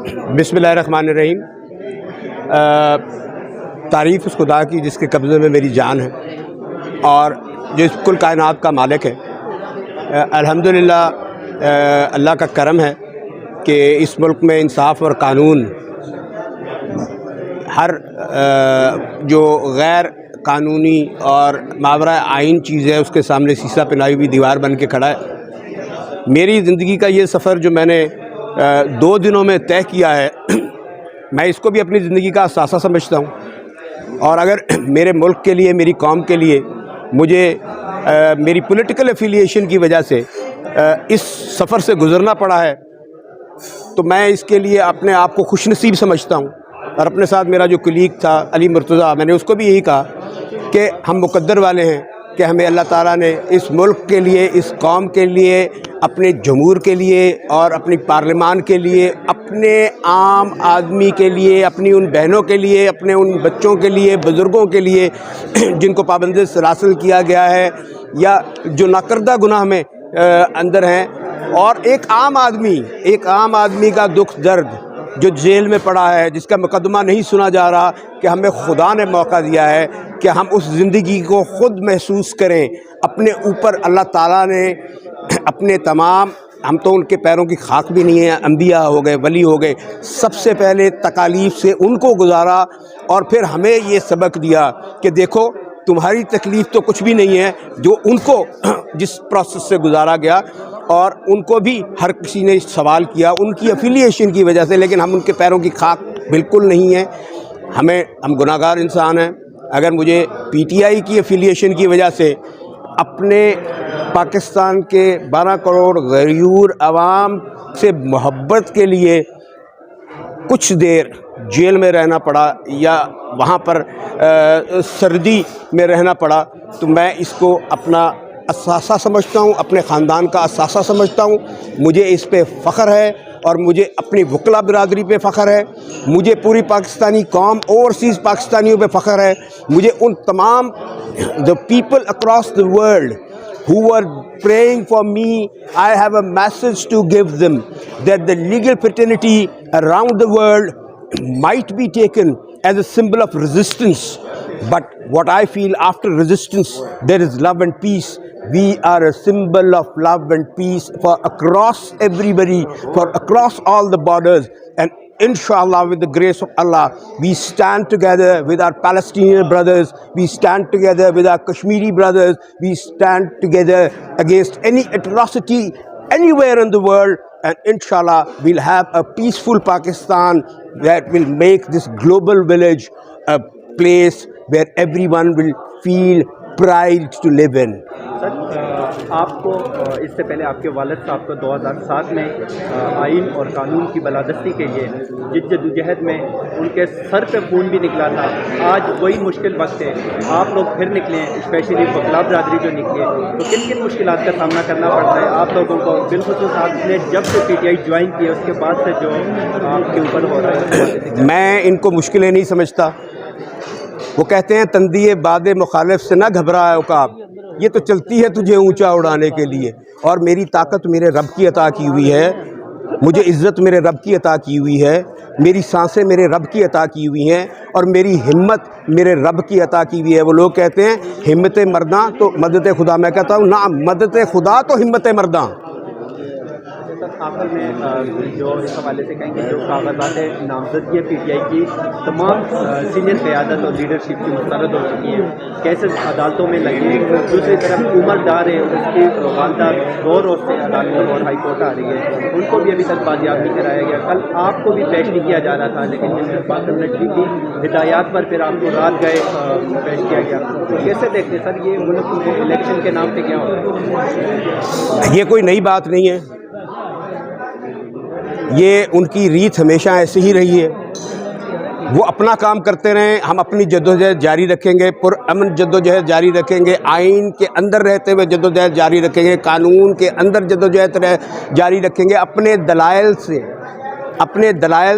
بسم اللہ الرحمن الرحیم۔ تعریف اس خدا کی جس کے قبضے میں میری جان ہے اور جو اس کل کائنات کا مالک ہے۔ الحمدللہ اللہ کا کرم ہے کہ اس ملک میں انصاف اور قانون ہر جو غیر قانونی اور ماورا آئین چیز ہے اس کے سامنے سیسا پنائی ہوئی دیوار بن کے کھڑا ہے۔ میری زندگی کا یہ سفر جو میں نے 2 دنوں میں طے کیا ہے، میں اس کو بھی اپنی زندگی کا اثاثہ سمجھتا ہوں، اور اگر میرے ملک کے لیے، میری قوم کے لیے مجھے میری پولیٹیکل ایفیلیشن کی وجہ سے اس سفر سے گزرنا پڑا ہے تو میں اس کے لیے اپنے آپ کو خوش نصیب سمجھتا ہوں۔ اور اپنے ساتھ میرا جو کلیگ تھا علی مرتضیٰ، میں نے اس کو بھی یہی کہا کہ ہم مقدر والے ہیں کہ ہمیں اللہ تعالیٰ نے اس ملک کے لیے، اس قوم کے لیے، اپنے جمہور کے لیے اور اپنی پارلیمان کے لیے، اپنے عام آدمی کے لیے، اپنی ان بہنوں کے لیے، اپنے ان بچوں کے لیے، بزرگوں کے لیے جن کو پابند سلاسل کیا گیا ہے یا جو ناکردہ گناہ میں اندر ہیں، اور ایک عام آدمی کا دکھ درد جو جیل میں پڑا ہے، جس کا مقدمہ نہیں سنا جا رہا، کہ ہمیں خدا نے موقع دیا ہے کہ ہم اس زندگی کو خود محسوس کریں اپنے اوپر۔ اللہ تعالیٰ نے اپنے تمام، ہم تو ان کے پیروں کی خاک بھی نہیں ہیں، انبیاء ہو گئے، ولی ہو گئے، سب سے پہلے تکالیف سے ان کو گزارا اور پھر ہمیں یہ سبق دیا کہ دیکھو تمہاری تکلیف تو کچھ بھی نہیں ہے جو ان کو جس پروسیس سے گزارا گیا، اور ان کو بھی ہر کسی نے سوال کیا ان کی افیلیشن کی وجہ سے، لیکن ہم ان کے پیروں کی خاک بالکل نہیں ہیں۔ ہم گناہ گار انسان ہیں۔ اگر مجھے پی ٹی آئی کی افیلیشن کی وجہ سے اپنے پاکستان کے 12 کروڑ غیور عوام سے محبت کے لیے کچھ دیر جیل میں رہنا پڑا یا وہاں پر سردی میں رہنا پڑا، تو میں اس کو اپنا اثاثہ سمجھتا ہوں، اپنے خاندان کا اثاثہ سمجھتا ہوں۔ مجھے اس پہ فخر ہے اور مجھے اپنی وکلا برادری پہ فخر ہے، مجھے پوری پاکستانی قوم، اوورسیز پاکستانیوں پہ فخر ہے، مجھے ان تمام the people across the world who were praying for me, I have a message to give them that the legal fraternity around the world might be taken as a symbol of resistance, but what I feel after resistance there is love and peace. We are a symbol of love and peace for across everybody, for across all the borders, and inshallah with the grace of Allah we stand together with our Palestinian brothers, we stand together with our Kashmiri brothers, we stand together against any atrocity anywhere in the world, and inshallah we'll have a peaceful Pakistan that will make this global village a place where everyone will feel pride to live in. آپ کو اس سے پہلے آپ کے والد صاحب کو 2007 میں آئین اور قانون کی بالادستی کے لیے جس جدوجہد میں ان کے سر پہ خون بھی نکلا تھا۔ آج وہی مشکل وقت ہے، آپ لوگ پھر نکلے ہیں، اسپیشلی وکلا برادری جو نکلی ہے، تو کن مشکلات کا سامنا کرنا پڑتا ہے آپ لوگوں کو؟ بالخصوص آپ نے جب سے پی ٹی آئی جوائن کی اس کے بعد سے جو آپ کے اوپر ہو رہا ہے۔ میں ان کو مشکلیں نہیں سمجھتا۔ وہ کہتے ہیں تندیے باد مخالف سے نہ گھبرا ہے عقاب، یہ تو چلتی ہے تجھے اونچا اڑانے کے لیے، اور میری طاقت میرے رب کی عطا کی ہوئی ہے، مجھے عزت میرے رب کی عطا کی ہوئی ہے، میری سانسیں میرے رب کی عطا کی ہوئی ہیں، اور میری ہمت میرے رب کی عطا کی ہوئی ہے۔ وہ لوگ کہتے ہیں ہمت مرداں تو مدد خدا، میں کہتا ہوں نعم، مدد خدا تو ہمت مرداں۔ آخر میں جو اس حوالے سے کہیں گے جو کاغذات نامزدگی پی ٹی آئی کی تمام سینئر قیادت اور لیڈرشپ کی مسترد ہو چکی ہیں، کیسے عدالتوں میں لگی ہیں، دوسری طرف عمر ڈار ہے، اس کی والدہ 2 روز سے عدالتوں اور ہائی کورٹ آ رہی ہے، ان کو بھی ابھی تک بازیاب نہیں کرایا گیا۔ کل آپ کو بھی پیش نہیں کیا جا رہا تھا، لیکن نقوی کی ہدایات پر پھر آپ کو رات گئے پیش کیا گیا، تو کیسے دیکھتے سر یہ ملک میں الیکشن کے نام پہ کیا ہو رہا ہے؟ یہ کوئی نئی بات نہیں ہے، یہ ان کی ریت ہمیشہ ایسی ہی رہی ہے۔ وہ اپنا کام کرتے رہیں، ہم اپنی جدوجہد جاری رکھیں گے، پرامن جدوجہد جاری رکھیں گے، آئین کے اندر رہتے ہوئے جدوجہد جاری رکھیں گے، قانون کے اندر جدوجہد جاری رکھیں گے، اپنے دلائل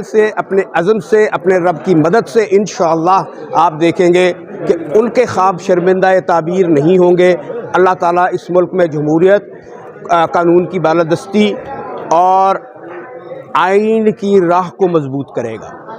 سے، اپنے عزم سے، اپنے رب کی مدد سے انشاءاللہ آپ دیکھیں گے کہ ان کے خواب شرمندہ تعبیر نہیں ہوں گے۔ اللہ تعالیٰ اس ملک میں جمہوریت، قانون کی بالادستی اور آئین کی راہ کو مضبوط کرے گا۔